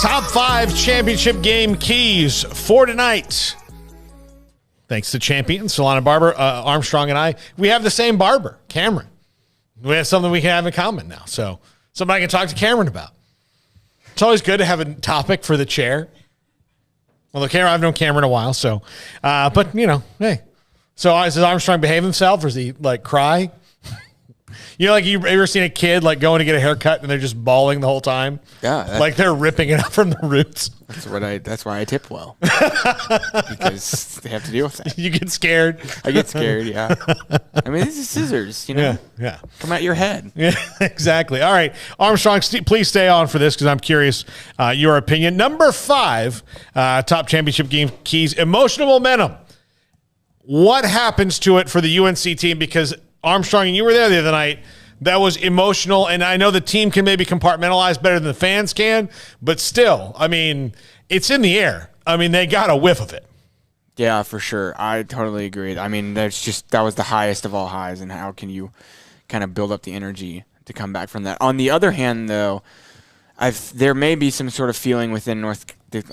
Top 5 championship game keys for tonight. Thanks to champions, Solana Barber, Armstrong, and I. We have the same barber, Cameron. We have something we can have in common now. So something I can talk to Cameron about. It's always good to have a topic for the chair. Well, I've known Cameron a while, so. But, you know, hey. So does Armstrong behave himself, or does he, like, cry? You know, like, you ever seen a kid, like, going to get a haircut and they're just bawling the whole time? Yeah. Like they're ripping it up from the roots. That's why I tip well. Because they have to deal with that. You get scared. I get scared, yeah. I mean, these are scissors, you know? Yeah. Come out your head. Yeah, exactly. All right. Armstrong, please stay on for this because I'm curious your opinion. Number 5, top championship game keys, emotional momentum. What happens to it for the UNC team? Because Armstrong, and you were there the other night, that was emotional, and I know the team can maybe compartmentalize better than the fans can, but still, I mean, it's in the air. I mean, they got a whiff of it. Yeah, for sure. I totally agree. I mean, that was the highest of all highs, and how can you kind of build up the energy to come back from that? On the other hand, though, there may be some sort of feeling within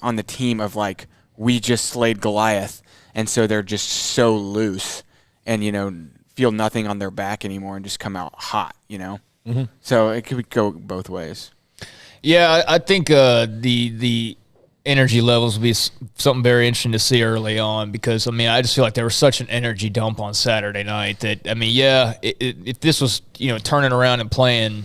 on the team of, like, we just slayed Goliath, and so they're just so loose and, you know, feel nothing on their back anymore and just come out hot, you know? Mm-hmm. So it could go both ways. Yeah, I think the energy levels will be something very interesting to see early on because, I mean, I just feel like there was such an energy dump on Saturday night that, I mean, yeah, if this was, you know, turning around and playing,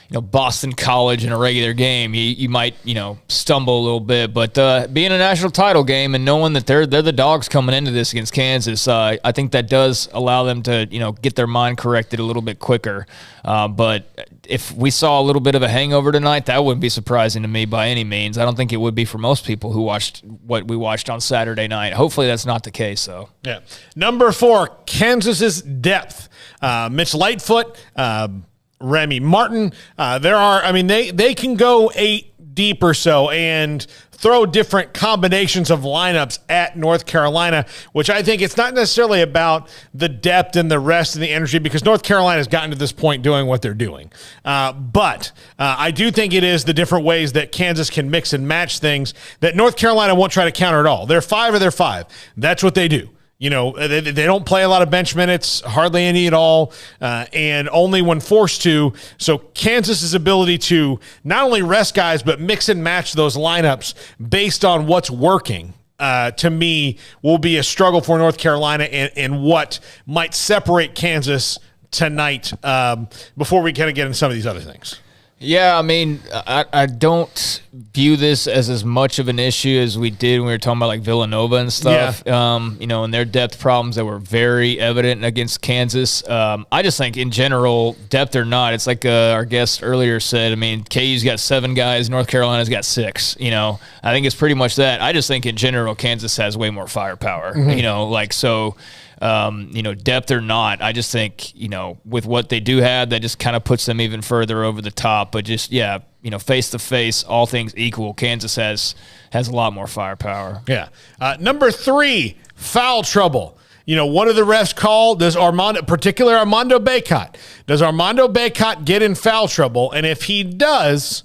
you know, Boston College in a regular game, you might, you know, stumble a little bit. But being a national title game and knowing that they're the dogs coming into this against Kansas, I think that does allow them to, you know, get their mind corrected a little bit quicker. But if we saw a little bit of a hangover tonight, that wouldn't be surprising to me by any means. I don't think it would be for most people who watched what we watched on Saturday night. Hopefully that's not the case, though. Yeah. Number 4, Kansas's depth. Mitch Lightfoot, Remy Martin. They can go 8 deep or so and throw different combinations of lineups at North Carolina, which I think it's not necessarily about the depth and the rest and the energy because North Carolina has gotten to this point doing what they're doing. But I do think it is the different ways that Kansas can mix and match things that North Carolina won't try to counter at all. They're 5 or they're 5. That's what they do. You know, they don't play a lot of bench minutes, hardly any at all, and only when forced to. So Kansas's ability to not only rest guys, but mix and match those lineups based on what's working, to me, will be a struggle for North Carolina and what might separate Kansas tonight before we kind of get into some of these other things. Yeah, I mean, I don't view this as much of an issue as we did when we were talking about like Villanova and stuff. Yeah. You know, and their depth problems that were very evident against Kansas. I just think in general, depth or not, it's like our guest earlier said. I mean, KU's got 7 guys, North Carolina's got 6. You know, I think it's pretty much that. I just think in general, Kansas has way more firepower. Mm-hmm. You know, like so. You know, depth or not, I just think, you know, with what they do have, that just kind of puts them even further over the top. But just, yeah, you know, face to face, all things equal, Kansas has a lot more firepower. Yeah. Number 3, foul trouble. You know, what do the refs call? Does Armando Bacot? Does Armando Bacot get in foul trouble? And if he does,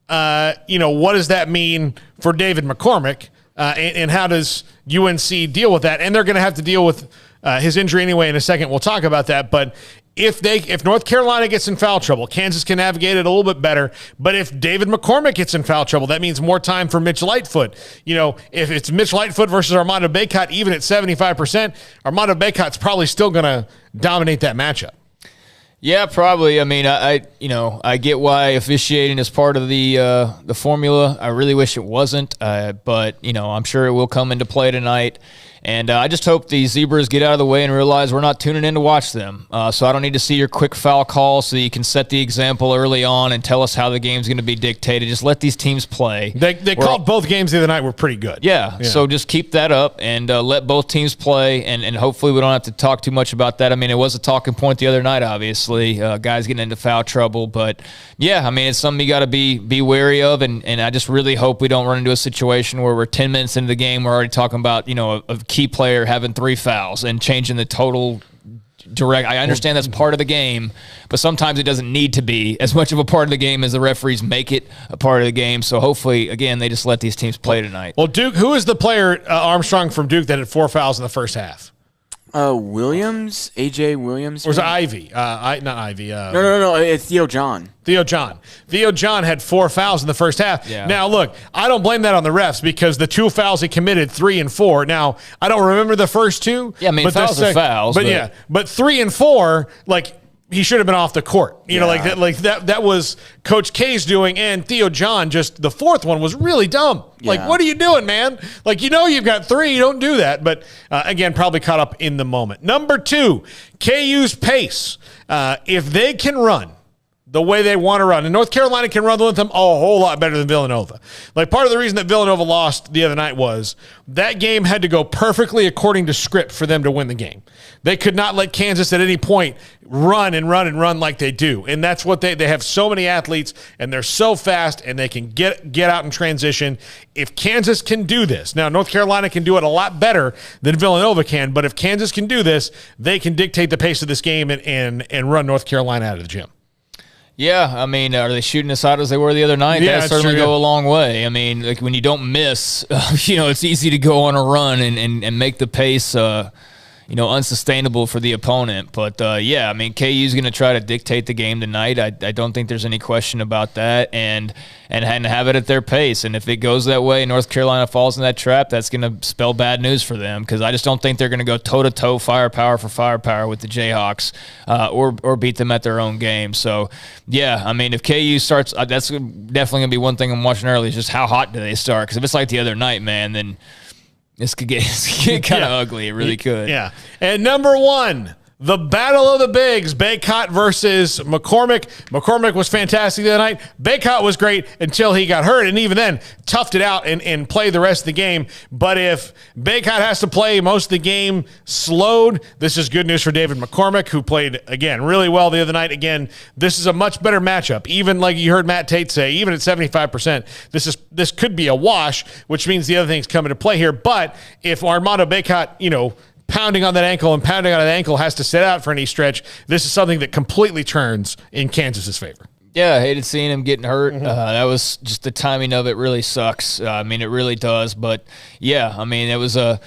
you know, what does that mean for David McCormick? And how does UNC deal with that? And they're going to have to deal with his injury anyway in a second. We'll talk about that. But if North Carolina gets in foul trouble, Kansas can navigate it a little bit better. But if David McCormick gets in foul trouble, that means more time for Mitch Lightfoot. You know, if it's Mitch Lightfoot versus Armando Bacot, even at 75%, Armando Bacot's probably still going to dominate that matchup. Yeah, probably. I mean, I get why officiating is part of the formula. I really wish it wasn't, but you know, I'm sure it will come into play tonight. And I just hope the Zebras get out of the way and realize we're not tuning in to watch them. So I don't need to see your quick foul call so you can set the example early on and tell us how the game's going to be dictated. Just let these teams play. They called both games the other night were pretty good. Yeah, so just keep that up and let both teams play, and hopefully we don't have to talk too much about that. I mean, it was a talking point the other night, obviously, guys getting into foul trouble. But, yeah, I mean, it's something you got to be wary of, and I just really hope we don't run into a situation where we're 10 minutes into the game, we're already talking about, you know, a key player having 3 fouls and changing the total direct. I understand that's part of the game, but sometimes it doesn't need to be as much of a part of the game as the referees make it a part of the game. So hopefully, again, they just let these teams play tonight. Well, Duke, who is the player, Armstrong from Duke, that had 4 fouls in the first half? Williams, AJ Williams, or was it Ivy? Not Ivy. No. It's Theo John. Theo John had 4 fouls in the first half. Yeah. Now, look, I don't blame that on the refs because the 2 fouls he committed, 3 and 4. Now, I don't remember the first 2. Yeah, I mean, fouls are fouls. But 3 and 4, like, he should have been off the court. You know, like that was Coach K's doing, and Theo John, just the 4th one was really dumb. Yeah. Like, what are you doing, man? Like, you've got 3, you don't do that. But again, probably caught up in the moment. Number 2, KU's pace. If they can run the way they want to run, and North Carolina can run with them a whole lot better than Villanova. Like, part of the reason that Villanova lost the other night was that game had to go perfectly according to script for them to win the game. They could not let Kansas at any point run like they do. And that's what they have so many athletes, and they're so fast, and they can get out in transition. If Kansas can do this, now North Carolina can do it a lot better than Villanova can, but if Kansas can do this, they can dictate the pace of this game and run North Carolina out of the gym. Yeah, I mean, are they shooting as hot as they were the other night? Yeah, that certainly go a long way. I mean, like when you don't miss, it's easy to go on a run and make the pace, unsustainable for the opponent. But I mean, KU's going to try to dictate the game tonight. I don't think there's any question about that, and have it at their pace. And if it goes that way, North Carolina falls in that trap, that's going to spell bad news for them, because I just don't think they're going to go toe-to-toe firepower for firepower with the Jayhawks or beat them at their own game. So, yeah, I mean, if KU starts, that's definitely going to be one thing I'm watching early, is just how hot do they start. Because if it's like the other night, man, then this could get kind of ugly. It really could. Yeah. And number 1, the battle of the bigs, Bacot versus McCormick. McCormick was fantastic the other night. Bacot was great until he got hurt, and even then, toughed it out and played the rest of the game. But if Bacot has to play most of the game slowed, this is good news for David McCormick, who played, again, really well the other night. Again, this is a much better matchup. Even like you heard Matt Tate say, even at 75%, this could be a wash, which means the other things come into play here. But if Armando Bacot, pounding on that ankle has to sit out for any stretch, this is something that completely turns in Kansas's favor. Yeah, I hated seeing him getting hurt. That was just the timing of it really sucks. I mean, it really does. But yeah, I mean, it was a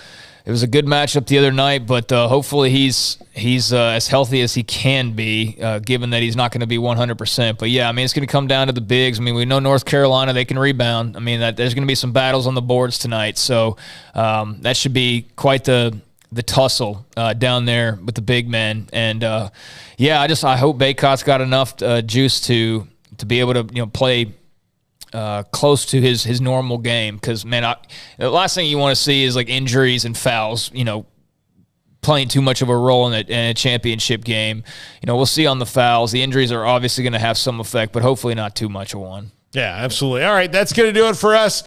good matchup the other night. But hopefully he's as healthy as he can be, given that he's not going to be 100%. But yeah, I mean, it's going to come down to the bigs. I mean, we know North Carolina, they can rebound. I mean, there's going to be some battles on the boards tonight. So that should be quite the tussle down there with the big men. And I hope Bacot's got enough juice to be able to play close to his normal game, because man, the last thing you want to see is like injuries and fouls playing too much of a role in a championship game. We'll see on the fouls. The injuries are obviously going to have some effect, but hopefully not too much of one. Yeah, absolutely. All right, that's going to do it for us.